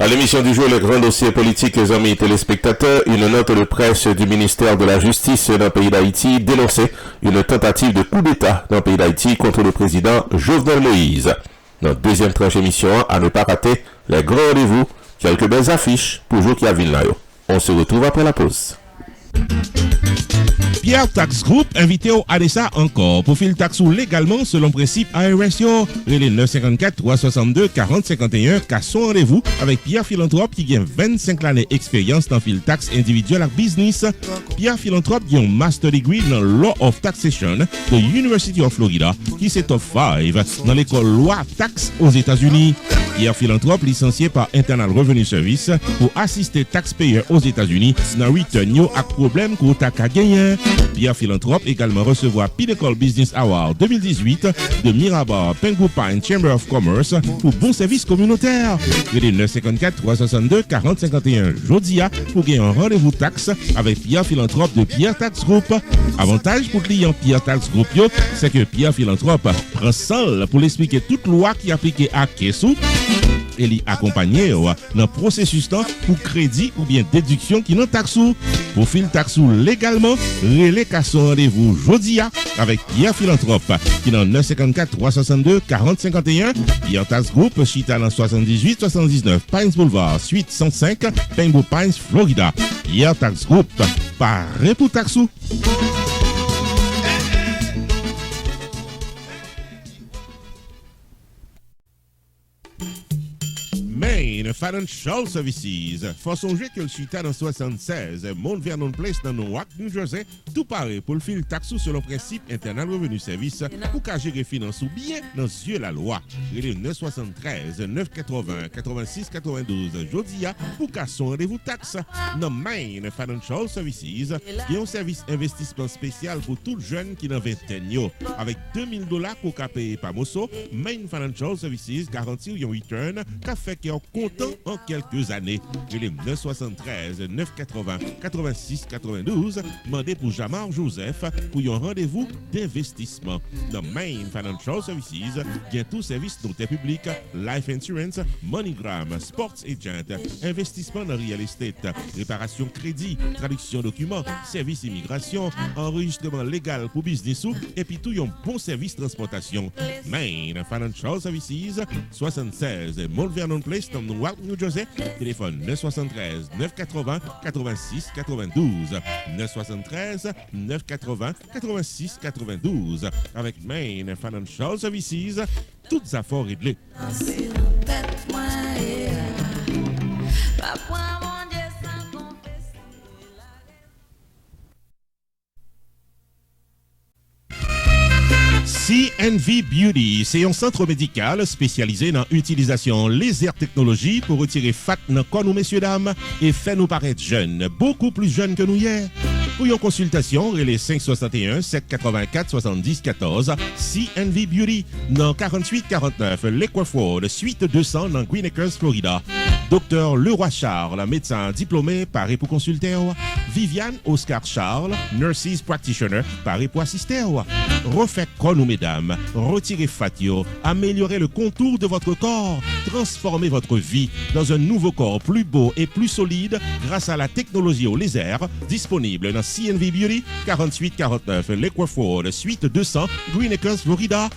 À l'émission du jour, les grands dossiers politiques, les amis téléspectateurs, une note de presse du ministère de la Justice dans le pays d'Haïti dénonçait une tentative de coup d'État dans le pays d'Haïti contre le président Jovenel Moïse. Notre deuxième tranche émission, à ne pas rater les grands rendez-vous, quelques belles affiches pour jouer qui a Vilnayo. On se retrouve après la pause. Pierre Tax Group invité au ADESA encore pour filer taxe légalement selon principe ARS. Les 954 362 40 51 car son rendez-vous avec Pierre Philanthrope qui gagne 25 années d'expérience dans fil taxe individuel et business. Pierre Philanthrope a un master degree dans Law of Taxation de University of Florida qui c'est top 5 dans l'école loi taxe aux États-Unis. Pierre Philanthrope licencié par Internal Revenue Service pour assister taxpayers aux États-Unis dans return yo ak problème ko ta ka gagner. Pierre Philanthrope également recevoir Pinnacle Business Award 2018 de Mirabar Pengu Pine Chamber of Commerce pour bon service communautaire. Les 954 362 40 51 Jodia pour gagner un rendez-vous taxe avec Pierre Philanthrope de Pierre Tax Group. Avantage pour client Pierre Tax Group c'est que Pierre Philanthrope prend seul pour l'expliquer toute loi qui applique à Kessou. Et l'y accompagner dans le processus pour crédit ou bien déduction qui n'ont taxou. Pour filer taxou légalement, relais qu'à son rendez-vous Jodia avec Pierre Philanthrope qui dans 954 362 40 51. Pierre Tax Group, Chita dans 78 79 Pines Boulevard, suite 105, Pengu Pines, Florida. Pierre Tax Group, paré pour taxou. Main Financial Services. Faut songer que le chita dans 76, Mount Vernon Place dans Newark, New Jersey, tout paraît pour le fil taxou selon principe Internal Revenue Service pour qu'à gérer finance ou bien dans yeux la loi. Il est 973 980 86 92 Jodia pour qu'à son rendez-vous taxe. Dans Main Financial Services, il y a un service investissement spécial pour tout jeune qui dans vingtaine avec $2000 pour qu'à payer par Mosso. Main Financial Services garantit un return qu'a fait qui est content en quelques années. Il est 973 980 86 92. Demandez pour Jamar Joseph pour un rendez-vous d'investissement. Dans Main Financial Services, il y a tout service notaire public, life insurance, MoneyGram, sports agent, investissement dans real estate, réparation crédit, traduction documents, service immigration, enregistrement légal pour business et puis tout un bon service transportation. Main Financial Services, 76 Mount Vernon Place dans Newark, New Jersey. Téléphone 973 980 86 92. 973 980 86 92. Avec Main Financial Services, toutes affaires réglées. CNV Beauty, c'est un centre médical spécialisé dans l'utilisation laser technologie pour retirer fat dans corps nous messieurs dames et faire nous paraître jeunes, beaucoup plus jeunes que nous hier. Pour une consultation, relais 561 784 70 14 CNV Beauty dans 4849 Lakewood, suite 200 dans Green Acres, Florida. Docteur Leroy Charles, médecin diplômé, paré pour consulter. Viviane Oscar Charles, nurses practitioner, paré pour assister. Refait corps nous mesdames, retirez fatio, améliorez le contour de votre corps, transformez votre vie dans un nouveau corps plus beau et plus solide grâce à la technologie au laser disponible dans CNV Beauty 4849 Lakewood, suite 200 Green Acres, Florida.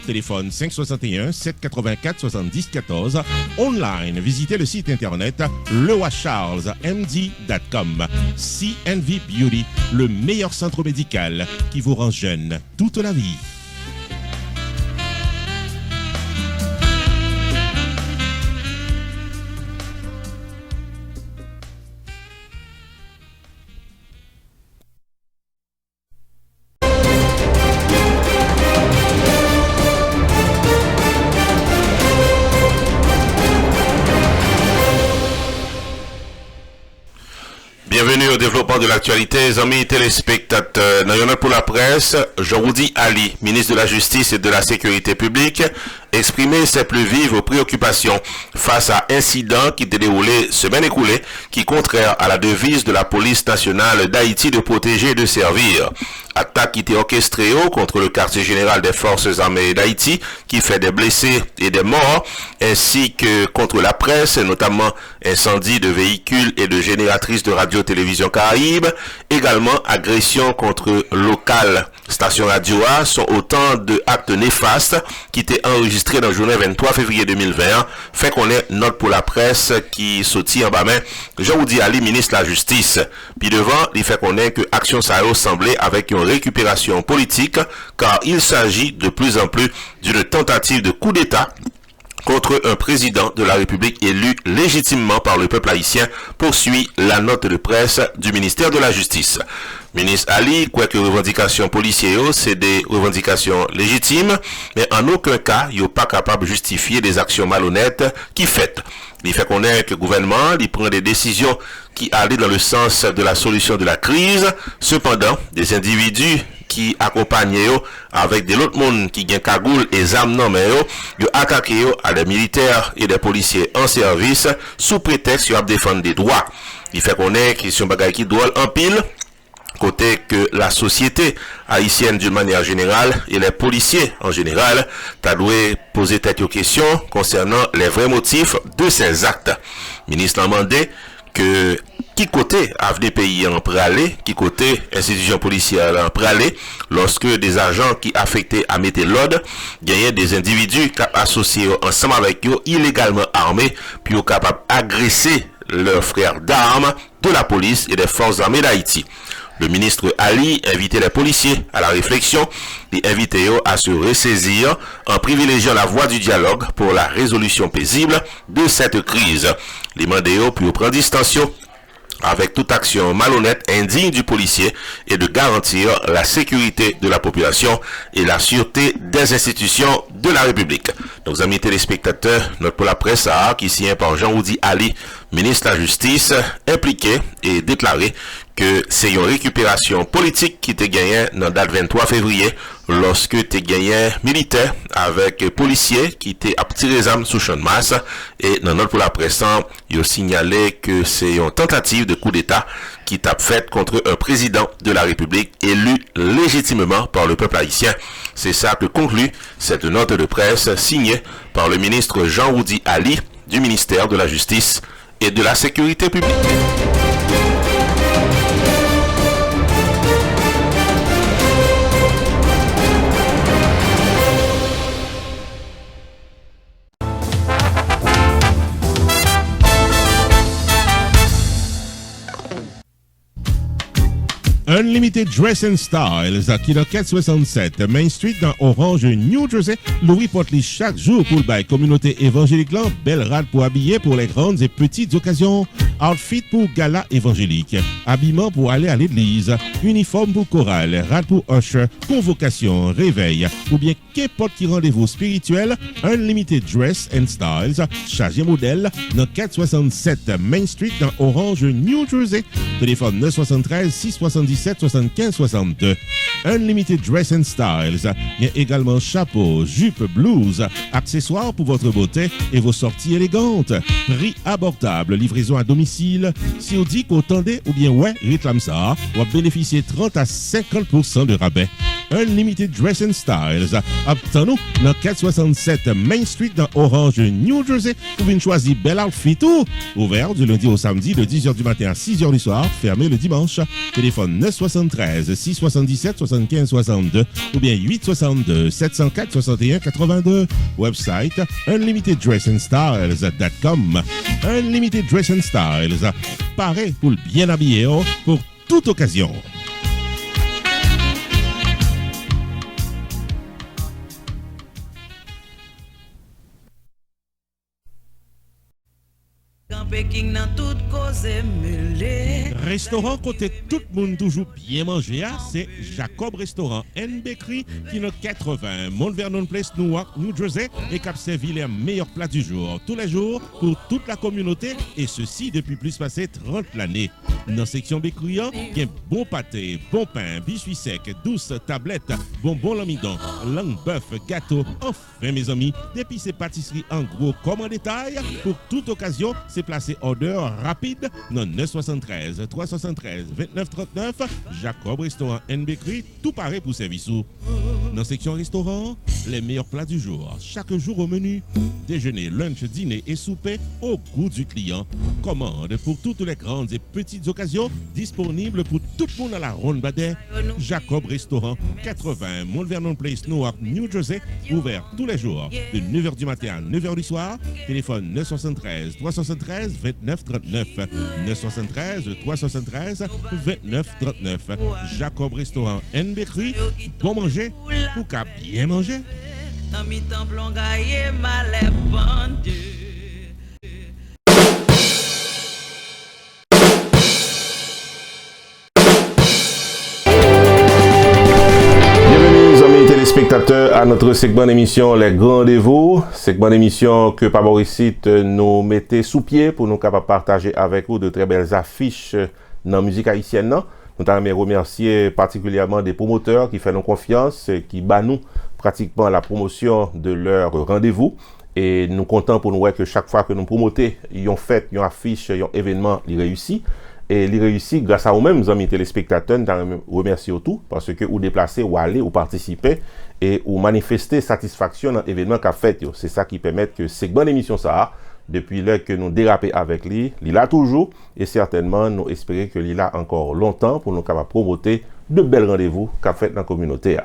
Téléphone 561 784 70 14. Online, visitez le site internet leroycharlesmd.com. CNV Beauty, le meilleur centre médical qui vous rend jeune toute la vie. Bienvenue au développement de l'actualité, amis téléspectateurs. Dans une note pour la presse, Jordi Ali, ministre de la Justice et de la Sécurité publique, exprimer ses plus vives préoccupations face à incident qui s'est déroulé semaine écoulée, qui est contraire à la devise de la police nationale d'Haïti de protéger et de servir. Attaque attaque qui était orchestrée contre le quartier général des forces armées d'Haïti, qui fait des blessés et des morts, ainsi que contre la presse, notamment incendie de véhicules et de génératrices de radio-télévision Caraïbes, également agression contre locales stations radio A, sont autant de actes néfastes qui étaient enregistrés dans le journée 23 février 2020, fait qu'on est note pour la presse qui sortit en bas main Jean-Oudi Ali, ministre de la Justice. Puis devant, il fait qu'on est que Action Sao semblait avec une récupération politique, car il s'agit de plus en plus d'une tentative de coup d'État contre un président de la République élu légitimement par le peuple haïtien, poursuit la note de presse du ministère de la Justice. Ministre Ali, quoique revendications policières, c'est des revendications légitimes, mais en aucun cas, il n'est pas capable de justifier des actions malhonnêtes qui fait. Il fait connaître que le gouvernement, il prend des décisions qui allaient dans le sens de la solution de la crise. Cependant, des individus qui accompagnent avec des autres monde qui gagnent cagoule et armes non mais ils attaquent à des militaires et des policiers en service sous prétexte qu'ils défendent des droits. Il fait connaître qu'ils sont bagaille qui drôle en pile, côté que la société haïtienne d'une manière générale et les policiers en général t'as dû poser tête aux questions concernant les vrais motifs de ces actes. Ministre a demandé que qui côté avenir pays en pralé, qui côté institution policière en pralé, lorsque des agents qui affectés à mettre l'ordre, gagnaient des individus associés ensemble avec eux, illégalement armés, puis capables d'agresser leurs frères d'armes de la police et des forces armées d'Haïti. Le ministre Ali invitait les policiers à la réflexion et invitait eux à se ressaisir en privilégiant la voie du dialogue pour la résolution paisible de cette crise. Les mandats puis prendre distension avec toute action malhonnête, indigne du policier et de garantir la sécurité de la population et la sûreté des institutions de la République. Donc, amis téléspectateurs, notre pour la presse qui signe par Jean-Oudi Ali, ministre de la Justice, impliqué et déclaré que c'est une récupération politique qui était gagnée dans la date 23 février lorsque tu gagné militaire avec policiers qui étaient à tirer les armes sous champ de masse et dans notre pour la presse, il a signalé que c'est une tentative de coup d'État qui t'a fait contre un président de la République élu légitimement par le peuple haïtien. C'est ça que conclut cette note de presse signée par le ministre Jean-Oudi Ali du ministère de la Justice et de la Sécurité publique. Unlimited Dress and Styles, qui dans 467 Main Street dans Orange, New Jersey, Louis Portly chaque jour pour la communauté évangélique, belle rade pour habiller pour les grandes et petites occasions, outfit pour gala évangélique, habillement pour aller à l'église, uniforme pour chorale, rade pour usher, convocation, réveil, ou bien qu'importe qui rendez-vous spirituel, Unlimited Dress and Styles, chargé modèle dans 467 Main Street dans Orange, New Jersey, téléphone 973 677 75 62. Unlimited Dress and Styles. Il y a également chapeau, jupe, blouse, accessoires pour votre beauté et vos sorties élégantes. Prix abordable, livraison à domicile. Si on dit qu'on tendait ou bien ouais, réclame ça, on va bénéficier 30 à 50% de rabais. Unlimited Dress and Styles. Obtenons dans 467 Main Street dans Orange, New Jersey. Vous venez choisir bel outfit tout. Ouvert du lundi au samedi de 10h du matin à 6h du soir. Fermé le dimanche. Téléphone 973 677 75 62 ou bien 862 704 61 82. Website unlimiteddressandstyles.com. Unlimited Dress and Styles. Paré pour le bien habillé pour toute occasion. Restaurant côté tout le monde toujours bien mangé, c'est Jacob Restaurant and Bakery qui est 80 Mount Vernon Place, Newark, New Jersey et qui servi les meilleurs plats du jour tous les jours pour toute la communauté et ceci depuis plus passé 30 l'année. Dans section bakery, il y a bon pâté, bon pain, biscuits secs, douce tablette, bonbons l'amidon, langue bœuf, gâteau. Enfin mes amis, depuis ces pâtisseries en gros comme en détail, pour toute occasion, c'est placé order rapide dans 973 373 2939 Jacob Restaurant and Bakery, tout pareil pour service. Dans section restaurant, les meilleurs plats du jour, chaque jour au menu. Déjeuner, lunch, dîner et souper au goût du client. Commande pour toutes les grandes et petites occasions, disponibles pour tout le monde à la Ronde Badet. Jacob Restaurant, 80 Mount Vernon Place, Newark, New Jersey, ouvert tous les jours de 9h du matin à 9h du soir. Téléphone 973 373 29 39 973 373 29 39. Jacob Restaurant and Bakery, bon manger pour qu'à bien manger. Dans mi temple on gagne mal pendu. Bienvenue amis téléspectateurs à notre segment d'émission Les Grands Rendez-vous, segment d'émission que Paboricite nous mettait sous pied pour nous capables partager avec vous de très belles affiches dans la musique haïtienne. Nous t'aimerais remercier particulièrement des promoteurs qui font nous confiance, qui battent nous pratiquement la promotion de leur rendez-vous. Et nous comptons pour nous voir que chaque fois que nous promotons, ils ont fait, ils ont affiche, ils ont événement, ils réussissent. Et ils réussissent grâce à vous-mêmes, amis téléspectateurs. Nous remercions tout parce que vous déplacez, ou allez, ou participez et ou manifester satisfaction dans l'événement qu'a fait. C'est ça qui permet que c'est bonne émission ça. Depuis l'heure que nous dérapons avec lui, il a toujours et certainement nous espérons que il a encore longtemps pour nous capables promoter de belles rendez-vous qu'a fait dans la communauté.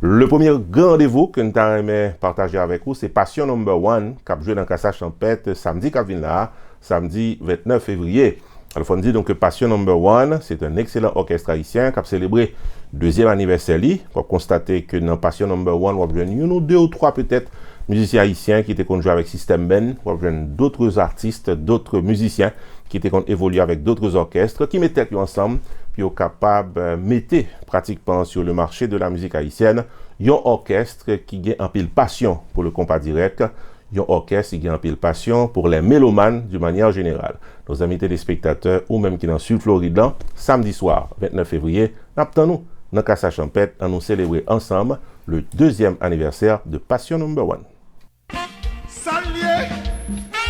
Le premier grand rendez-vous que nous avons partagé avec vous, c'est Passion No. 1 qui a joué dans Casa Champêtre samedi qui vient là, samedi 29 février. Alors, il faut dire donc que Passion No. 1, c'est un excellent orchestre haïtien qui a célébré le deuxième anniversaire. On a constaté que dans Passion No. 1, on a vu deux ou trois peut-être musiciens haïtiens qui étaient joués avec System Ben, on a vu d'autres artistes, d'autres musiciens qui étaient évolués avec d'autres orchestres, qui mettaient ensemble, puis sont capables de mettre pratiquement sur le marché de la musique haïtienne un orchestre qui a un pile passion pour le compas direct, un orchestre qui a un pile passion pour les mélomanes d'une manière générale. Nos amis téléspectateurs ou même qui dans Sud Floride, samedi soir, 29 février, nous dans Casa Champêtre à nous célébrer ensemble le deuxième anniversaire de Passion No. 1.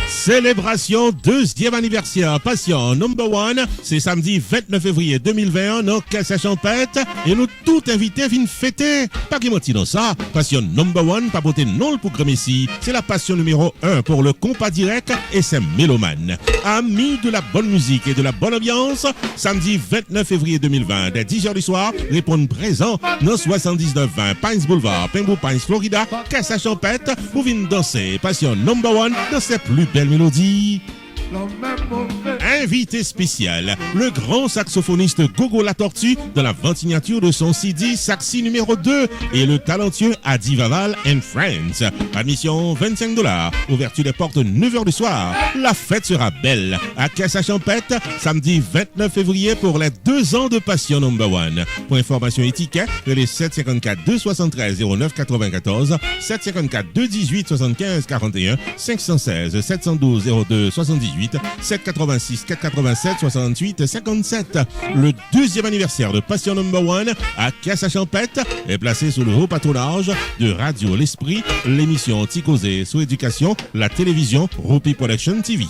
Célébration deuxième anniversaire Passion No. 1, c'est samedi 29 février 2021 dans Casa Champêtre et nous tout invités viennent fêter. Pas qui mentir dans ça, Passion No. 1 pas porter non le programme ici, c'est la passion numéro 1 pour le compas direct et c'est mélomane. Amis de la bonne musique et de la bonne ambiance, samedi 29 février 2020 dès 10h du soir, répondre présent dans 7920 Pines Boulevard, Pembroke Pines, Florida, Casa Champêtre pour venir danser Passion No. 1 dans ses plus belles mélodie. Invité spécial, le grand saxophoniste Gogo La Tortue dans la vente signature de son CD Saxi numéro 2 et le talentueux Adi Vaval and Friends. Admission $25. Ouverture des portes 9h du soir. La fête sera belle à Casa Champêtre samedi 29 février pour les 2 ans de Passion No. 1. Pour information et ticket, les 754 273 09 94 754 218 75 41 516 712 02 78 786 487 68 57. Le deuxième anniversaire de Passion No. 1 à Casa Champêtre est placé sous le haut patronage de Radio L'Esprit, l'émission Ticosé sous éducation, la télévision Rupi Production TV.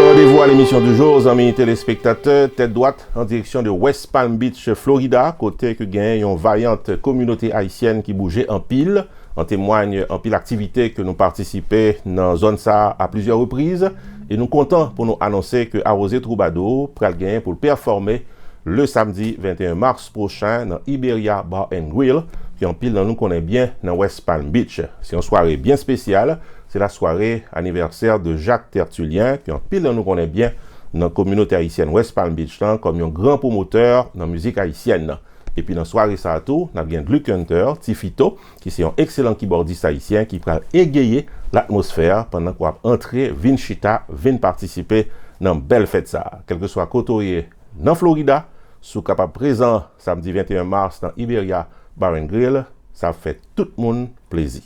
Rendez-vous à l'émission du jour, amis téléspectateurs, tête droite en direction de West Palm Beach, Florida, côté que gagne une vaillante communauté haïtienne qui bougeait en pile. En témoigne en pile activité que nous participons dans la zone ça à plusieurs reprises. Et nous comptons pour nous annoncer que Arrosé Troubadour pral gagner pour performer le samedi 21 mars prochain dans Iberia Bar and Grill, qui en pile dans nous connaît bien dans West Palm Beach. C'est une soirée bien spéciale. C'est la soirée anniversaire de Jacques Tertullien, qui en pile dans nous connaît bien dans la communauté haïtienne West Palm Beach, comme un grand promoteur dans la musique haïtienne. Et puis dans la soirée ça tout, on a bien Luke Hunter, Tifito, qui est un excellent keyboardiste haïtien qui peut égayer l'atmosphère pendant qu'on va entrer, Vinchita, vient participer dans une belle fête ça. Quel que soit côté dans Florida, sous capable présent samedi 21 mars dans Iberia Bar and Grill, ça fait tout le monde plaisir.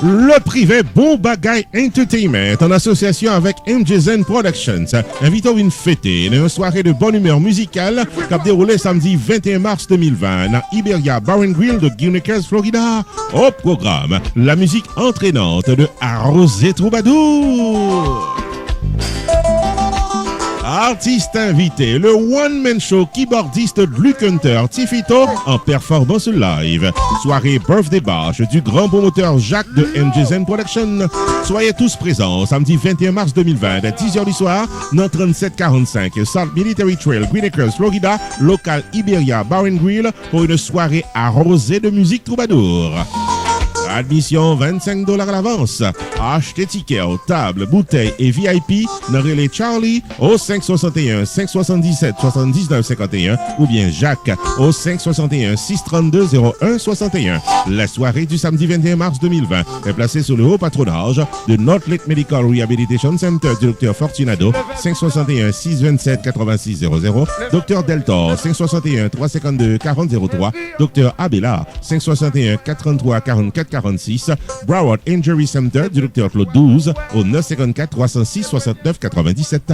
Le privé Bon Bagay Entertainment, en association avec MJZN Productions, invite à une fête, une soirée de bonne humeur musicale qui a déroulé samedi 21 mars 2020 dans Iberia Bar and Grill de Guinecas, Florida. Au programme, la musique entraînante de Arrosé Troubadour. Artiste invité, le one-man show keyboardiste Luke Hunter Tifito en performance live. Soirée birthday bash du grand promoteur Jacques de MJZN Production. Soyez tous présents samedi 21 mars 2020 à 10h du soir dans 3745 South Military Trail, Greenacres, Florida, local Iberia Bar and Grill pour une soirée arrosée de musique troubadour. Admission $25 à l'avance. Achetez tickets aux tables, bouteilles et VIP dans Relais Charlie au 561 577 79 51 ou bien Jacques au 561 632 01 61. La soirée du samedi 21 mars 2020 est placée sous le haut patronage de North Lake Medical Rehabilitation Center du Dr Fortunado 561 627 8600, Dr Deltor 561 352 4003, Dr Abela 561 433 44 46, Broward Injury Center du Dr Claude 12 au 954 306 69 97.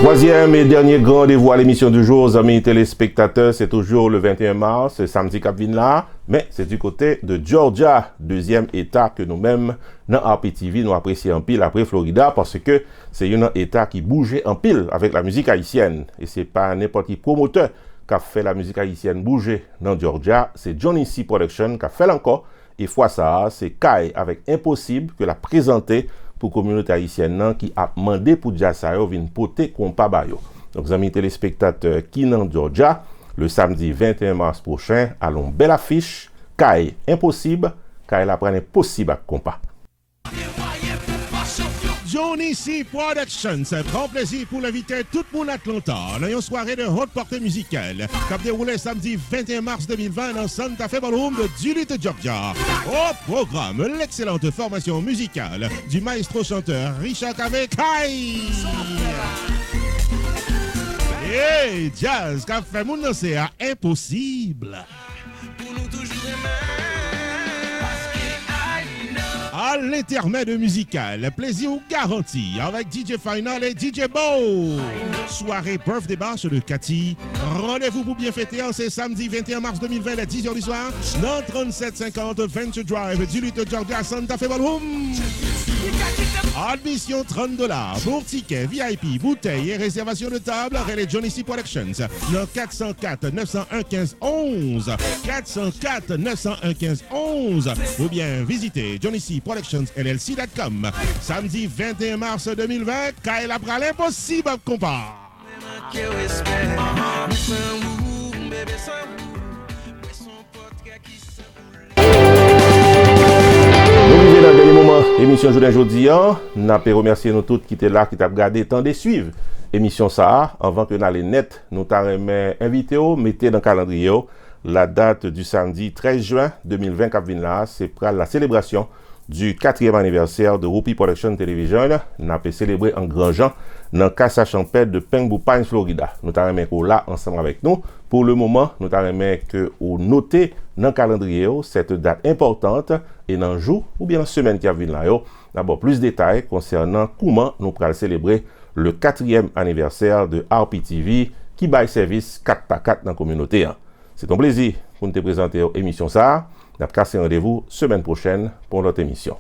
Troisième et dernier grand rendez-vous à l'émission du jour, amis téléspectateurs, c'est toujours le 21 mars, samedi cap vin là, mais c'est du côté de Georgia, deuxième état que nous-mêmes dans RPTV nous apprécions en pile après Florida parce que c'est un état qui bougeait en pile avec la musique haïtienne et c'est pas n'importe qui promoteur qui a fait la musique haïtienne bouger dans Georgia, c'est Johnny C Production qui a fait encore et fois ça, c'est Kai avec Impossible que l'a présenté pour la communauté haïtienne qui a demandé pour Jassayo venir porter compas bayo. Donc, amis téléspectateurs qui dans Georgia, le samedi 21 mars prochain, allons belle affiche, Kai Impossible, Kai la prenne possible à compas. Johnny C Productions, grand plaisir pour l'inviter tout le monde à Atlanta dans une soirée de haute portée musicale qui a déroulé samedi 21 mars 2020 dans Santa Fe Ballroom de Duluth, Georgia. Au programme, l'excellente formation musicale du maestro chanteur Richard Kai. Hey, jazz, qu'a fait mon danser à Impossible. Pour nous toujours à l'intermède musical, plaisir garanti avec DJ Final et DJ Bo. Soirée birthday bash de Cathy. Rendez-vous pour bien fêter en ce samedi 21 mars 2020 à 10h du soir dans 3750 Venture Drive, Duluth, Georgia, Santa Fe Ballroom. Admission $30 pour tickets, VIP, bouteilles et réservation de table. Relais Johnny C Productions dans 404 901 15 11 404 901 15 11 ou bien visitez Johnny C Productions LLC.com. Samedi 21 mars 2020, Kyle Abra l'impossible compas. Dans le dernier moment, émission aujourd'hui, nous avons remercié nous tous qui étaient là, qui t'ont regardé, tant de suivre émission ça. Avant que nous allions net, nous t'avons invité, mettez dans le calendrier la date du samedi 13 juin 2020 cap vin là, c'est pour la célébration du 4e anniversaire de Rupi Production Television. Nous avons célébré en grand gens dans Casa Champêtre de Pengbu Pines, Florida. Nous avons là ensemble avec nous. Pour le moment, nous avons que vous notez dans le calendrier cette date importante et dans le jour ou bien la semaine qui vient là. D'abord, plus de détails concernant comment nous allons célébrer le 4e anniversaire de RPTV qui baille service 4x4 dans la communauté. C'est un plaisir pour nous te présenter l'émission ça. Nous avons cassé rendez-vous semaine prochaine pour notre émission.